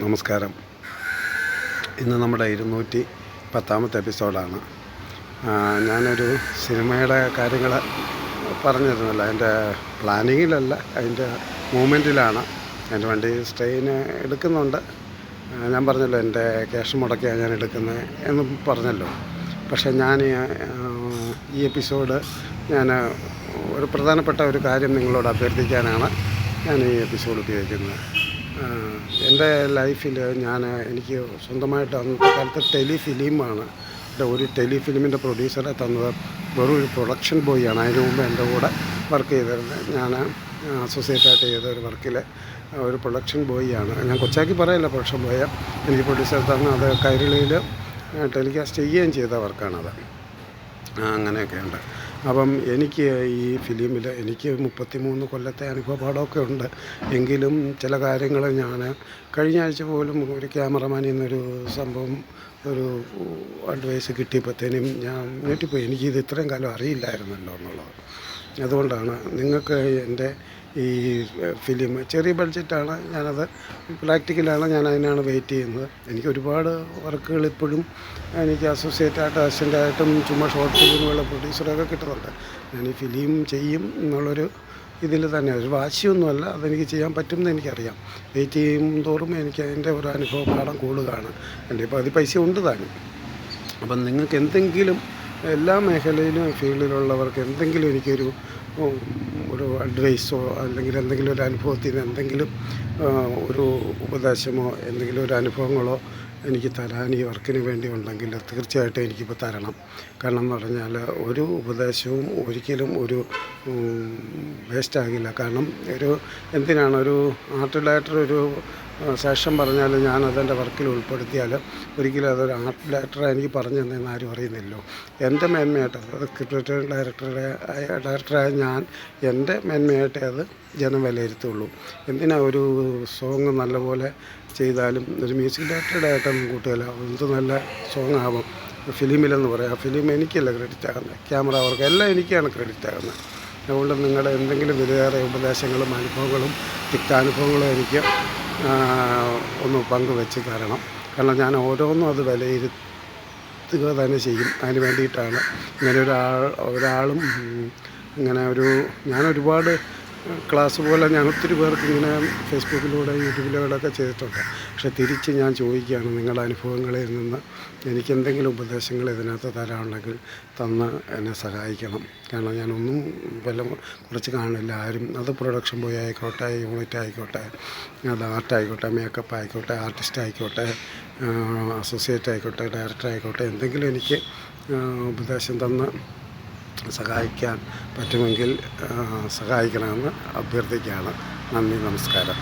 നമസ്കാരം. ഇന്ന് നമ്മുടെ 210ാമത്തെ എപ്പിസോഡാണ്. ഞാനൊരു സിനിമയുടെ കാര്യങ്ങൾ പറഞ്ഞിരുന്നല്ലോ. അതിൻ്റെ പ്ലാനിങ്ങിലല്ല, അതിൻ്റെ മൂമെൻറ്റിലാണ്. എൻ്റെ വണ്ടി സ്ട്രെയിന് എടുക്കുന്നുണ്ട്. ഞാൻ പറഞ്ഞല്ലോ എൻ്റെ ക്യാഷ് മുടക്കിയാണ് ഞാൻ എടുക്കുന്നത് എന്നും പറഞ്ഞല്ലോ. പക്ഷേ ഞാൻ ഈ എപ്പിസോഡ് ഞാൻ ഒരു പ്രധാനപ്പെട്ട ഒരു കാര്യം നിങ്ങളോട് അഭ്യർത്ഥിക്കാനാണ് ഞാൻ ഈ എപ്പിസോഡ് ഉപയോഗിക്കുന്നത്. എൻ്റെ ലൈഫിൽ എനിക്ക് സ്വന്തമായിട്ട് അന്നത്തെ കാലത്ത് ടെലിഫിലിമാണ്. ഒരു ടെലിഫിലിമിൻ്റെ പ്രൊഡ്യൂസറെ തന്നത് വെറും ഒരു പ്രൊഡക്ഷൻ ബോയിയാണ്. അതിന് മുമ്പ് എൻ്റെ കൂടെ വർക്ക് ചെയ്തിരുന്നത് ഞാൻ അസോസിയേറ്റായിട്ട് ചെയ്ത ഒരു വർക്കിൽ ഒരു പ്രൊഡക്ഷൻ ബോയിയാണ്. ഞാൻ കൊച്ചാക്കി പറയല്ല, പ്രൊഡക്ഷൻ ബോയ. എനിക്ക് പ്രൊഡ്യൂസർ തന്ന് അത് കൈരളിയിൽ ടെലികാസ്റ്റ് ചെയ്യുകയും ചെയ്ത വർക്കാണത്. അങ്ങനെയൊക്കെയുണ്ട്. അപ്പം എനിക്ക് ഈ ഫിലിമിൽ എനിക്ക് 33 കൊല്ലത്തെ അനുഭവപാഠമൊക്കെ ഉണ്ട്. എങ്കിലും ചില കാര്യങ്ങൾ ഞാൻ കഴിഞ്ഞ ആഴ്ച പോലും ഒരു ക്യാമറമാനിൽ നിന്നൊരു സംഭവം, ഒരു അഡ്വൈസ് കിട്ടിയപ്പോഴത്തേനും ഞാൻ ഞെട്ടിപ്പോയി. എനിക്കിത് ഇത്രയും കാലം അറിയില്ലായിരുന്നല്ലോ എന്നുള്ളത്. അതുകൊണ്ടാണ് നിങ്ങൾക്ക് എൻ്റെ ഈ ഫിലിം ചെറിയ ബഡ്ജറ്റാണ്, ഞാനത് പ്രാക്ടിക്കലാണ്, ഞാൻ അതിനാണ് വെയിറ്റ് ചെയ്യുന്നത്. എനിക്ക് ഒരുപാട് വർക്കുകൾ ഇപ്പോഴും എനിക്ക് അസോസിയേറ്റായിട്ട് അസിസ്റ്റൻ്റായിട്ടും ചുമ്മാ ഷോർട്ട് ഫിലിമുകൾ പ്രൊഡ്യൂസറൊക്കെ കിട്ടുന്നുണ്ട്. ഞാൻ ഈ ഫിലിം ചെയ്യും എന്നുള്ളൊരു ഇതിൽ തന്നെ, ഒരു വാശിയൊന്നുമല്ല, അതെനിക്ക് ചെയ്യാൻ പറ്റുമെന്ന് എനിക്കറിയാം. വെയിറ്റ് ചെയ്യും തോറും എനിക്ക് അതിൻ്റെ ഒരു അനുഭവ പാഠം കൂടുകയാണ്. എൻ്റെ ഇപ്പോൾ അത് പൈസ ഉണ്ട് താനും. അപ്പം നിങ്ങൾക്ക് എന്തെങ്കിലും, എല്ലാ മേഖലയിലും ഫീൽഡിലുള്ളവർക്ക് എന്തെങ്കിലും എനിക്കൊരു അഡ്വൈസോ അല്ലെങ്കിൽ എന്തെങ്കിലും ഒരു അനുഭവത്തിൽ നിന്ന് എന്തെങ്കിലും ഒരു ഉപദേശമോ എന്തെങ്കിലും ഒരു അനുഭവങ്ങളോ എനിക്ക് തരാൻ ഈ വർക്കിന് വേണ്ടി ഉണ്ടെങ്കിൽ തീർച്ചയായിട്ടും എനിക്കിപ്പോൾ തരണം. കാരണം എന്ന് പറഞ്ഞാൽ ഒരു ഉപദേശവും ഒരിക്കലും ഒരു വേസ്റ്റാകില്ല. കാരണം എന്തിനാണ് ഒരു ആർട്ട് ഡയറക്ടർ ഒരു സെഷൻ പറഞ്ഞാൽ ഞാനതെൻ്റെ വർക്കിൽ ഉൾപ്പെടുത്തിയാൽ ഒരിക്കലും അതൊരു ആർട്ട് ഡയറക്ടറെ എനിക്ക് പറഞ്ഞു തന്നെന്ന് ആരും അറിയുന്നില്ലോ. എൻ്റെ മേന്മയായിട്ട്, അത് സ്ക്രിപ്റ്റ് ഡയറക്ടറായ ഞാൻ എൻ്റെ മേന്മയായിട്ടേ അത് ജനം വിലയിരുത്തുള്ളൂ. എന്തിനാ ഒരു സോങ് നല്ലപോലെ ചെയ്താലും ഒരു മ്യൂസിക് ഡയറക്ടറുടെ ആയിട്ടും കൂട്ടുകയില്ല. എന്ത് നല്ല സോങ് ആവും ഫിലിമിലെന്ന് പറയാം. ആ ഫിലിം എനിക്കല്ല ക്രെഡിറ്റ് ആകുന്നത്, ക്യാമറ വർക്ക് എല്ലാം എനിക്കാണ് ക്രെഡിറ്റ് ആകുന്നത്. അതുകൊണ്ട് നിങ്ങളുടെ എന്തെങ്കിലും വിലയേറിയ ഉപദേശങ്ങളും അനുഭവങ്ങളും തിക്താനുഭവങ്ങളും എനിക്ക് ഒന്ന് പങ്കുവെച്ച് തരണം. കാരണം ഞാൻ ഓരോന്നും അത് വിലയിരുത്തുക തന്നെ ചെയ്യും. അതിന് വേണ്ടിയിട്ടാണ് ഇങ്ങനെ ഒരാളും ഇങ്ങനെ ഞാൻ ഒരുപാട് ക്ലാസ് പോലെ ഞാൻ ഒത്തിരി പേർക്ക് ഇങ്ങനെ ഫേസ്ബുക്കിലൂടെ യൂട്യൂബിലൂടെയൊക്കെ ചെയ്തിട്ടുണ്ട്. പക്ഷേ തിരിച്ച് ഞാൻ ചോദിക്കുകയാണ്, നിങ്ങളുടെ അനുഭവങ്ങളിൽ നിന്ന് എനിക്ക് എന്തെങ്കിലും ഉപദേശങ്ങൾ ഇതിനകത്ത് തരാനുണ്ടെങ്കിൽ തന്ന് എന്നെ സഹായിക്കണം. കാരണം ഞാനൊന്നും കുറച്ച് കാണില്ല ആരും. അത് പ്രൊഡക്ഷൻ ബോയ് ആയിക്കോട്ടെ, യൂണിറ്റ് ആയിക്കോട്ടെ, അത് ആർട്ടായിക്കോട്ടെ, മേക്കപ്പ് ആയിക്കോട്ടെ, ആർട്ടിസ്റ്റ് ആയിക്കോട്ടെ, അസോസിയേറ്റ് ആയിക്കോട്ടെ, ഡയറക്ടർ ആയിക്കോട്ടെ, എന്തെങ്കിലും എനിക്ക് ഉപദേശം തന്ന് സഹായിക്കാൻ പറ്റുമെങ്കിൽ സഹായിക്കണമെന്ന് അഭ്യർത്ഥിക്കുകയാണ്. നന്ദി, നമസ്കാരം.